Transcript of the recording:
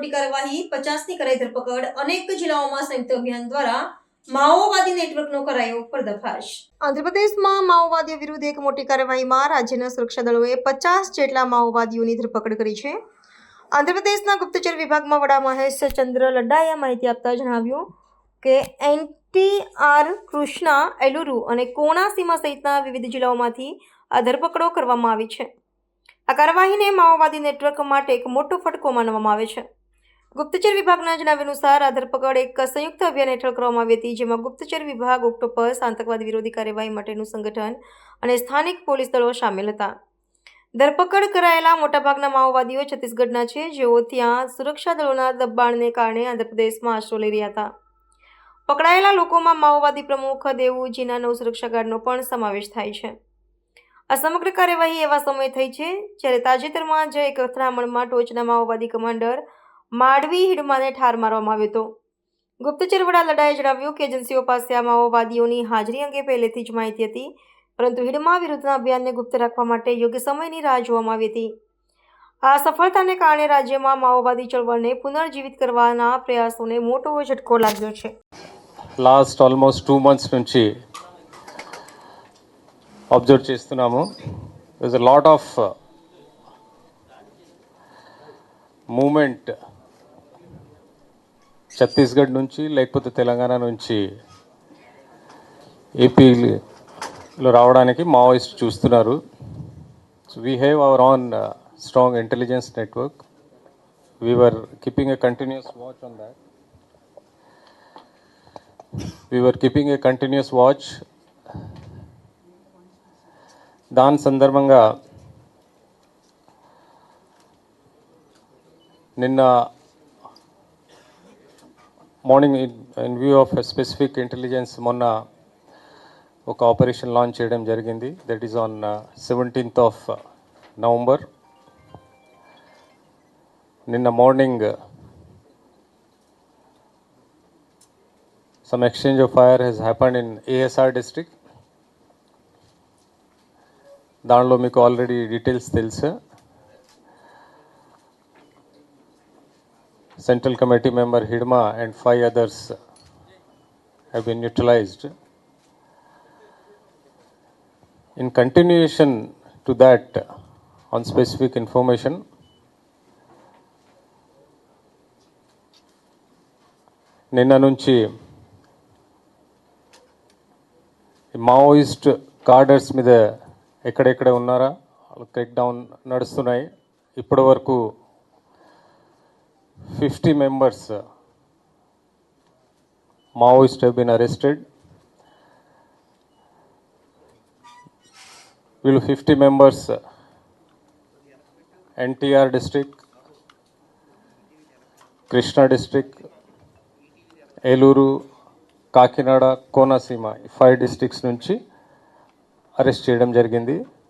મોટી કાર્યવાહી 50ની કરાઈ ધરપકડ અનેક જિલ્લાઓમાં સંયુક્ત અભિયાન દ્વારા માઓવાદી નેટવર્કનો કરાયો પર્દાફાશ આંધ્રપ્રદેશમાં માઓવાદીઓ વિરુદ્ધ એક મોટી કાર્યવાહીમાં રાજ્યના સુરક્ષા દળોએ 50 જેટલા માઓવાદીઓની ધરપકડ કરી છે. આંધ્રપ્રદેશના ગુપ્તચર વિભાગમાં વડા મહેશ ચંદ્ર લડ્ડાએ માહિતી આપતા જણાવ્યું કે એનટીઆર, કૃષ્ણા, એલુરુ અને કોનાસીમા સહિતના વિવિધ જિલ્લાઓમાંથી આ ધરપકડો કરવામાં આવી છે. આ કાર્યવાહીને માઓવાદી નેટવર્ક માટે એક મોટો ફટકો માનવામાં આવે છે. ગુપ્તચર વિભાગના જણાવ્યા અનુસાર આ ધરપકડ એક સંયુક્ત અભિયાન હેઠળ કરવામાં આવી હતી, જેમાં ગુપ્તચર વિભાગ, ઓક્ટોપસ, આતંકવાદ વિરોધી કાર્યવાહી માટેનું સંગઠન અને સ્થાનિક પોલીસ દળો સામેલ હતા. ધરપકડ કરાયેલા મોટાભાગના માઓવાદીઓ છત્તીસગઢના છે, જેઓ ત્યાં સુરક્ષા દળોના દબાણને કારણે આંધ્રપ્રદેશમાં આશરો લઈ રહ્યા હતા. પકડાયેલા લોકોમાં માઓવાદી પ્રમુખ દેવુ જીનાનો સુરક્ષા ગાર્ડનો પણ સમાવેશ થાય છે. આ સમગ્ર કાર્યવાહી એવા સમયે થઈ છે જ્યારે તાજેતરમાં જ એક અથડામણમાં ટોચના માઓવાદી કમાન્ડર માડવી હિડમાને ઠાર મારવામાં આવ્યો હતો. ગુપ્તચર વડા લડાએ જણાવ્યું કે એજન્સીઓ પાસે આ માઓવાદીઓની હાજરી અંગે પહેલેથી જ માહિતી હતી, પરંતુ હિડમા વિરુદ્ધના અભિયાનને ગુપ્ત રાખવા માટે યોગ્ય સમયની રાહ જોવામાં આવી હતી. આ સફળતાને કારણે રાજ્યમાં માઓવાદી ચળવળને પુનર્જીવિત કરવાના પ્રયાસોને મોટો ઝટકો લાગ્યો છે. లాస్ట్ ఆల్మోస్ట్ 2 months నుంచి అబ్జర్వ్ చేస్తున్నాము. there's a lot of movement Chhattisgarh నుంచి లేకపోతే తెలంగాణ నుంచి ఏపీలో రావడానికి మావోయిస్ట్ చూస్తున్నారు. So we have our own strong intelligence network. We were keeping a continuous watch on that. We were keeping a continuous watch. దాని సందర్భంగా నిన్న morning in view of specific intelligence మొన్న ఒక ఆపరేషన్ లాంచ్ చేయడం జరిగింది. That is on 17th of November. నిన్న morning some exchange of fire has happened in ASR district. దానిలో మీకు ఆల్రెడీ డీటెయిల్స్ తెలుసు. Central committee member Hidma and 5 others have been neutralized. In continuation to that, on specific information, నిన్న నుంచి Maoist కార్డర్స్ మీద ఎక్కడెక్కడ ఉన్నారా క్రేక్ down నడుస్తున్నాయి. ఇప్పటి వరకు 50 members Maoist have been arrested. వీళ్ళు 50 members NTR district, Krishna district, Eluru, Kakinada, Konaseema 5 districts నుంచి అరెస్ట్ చేయడం జరిగింది.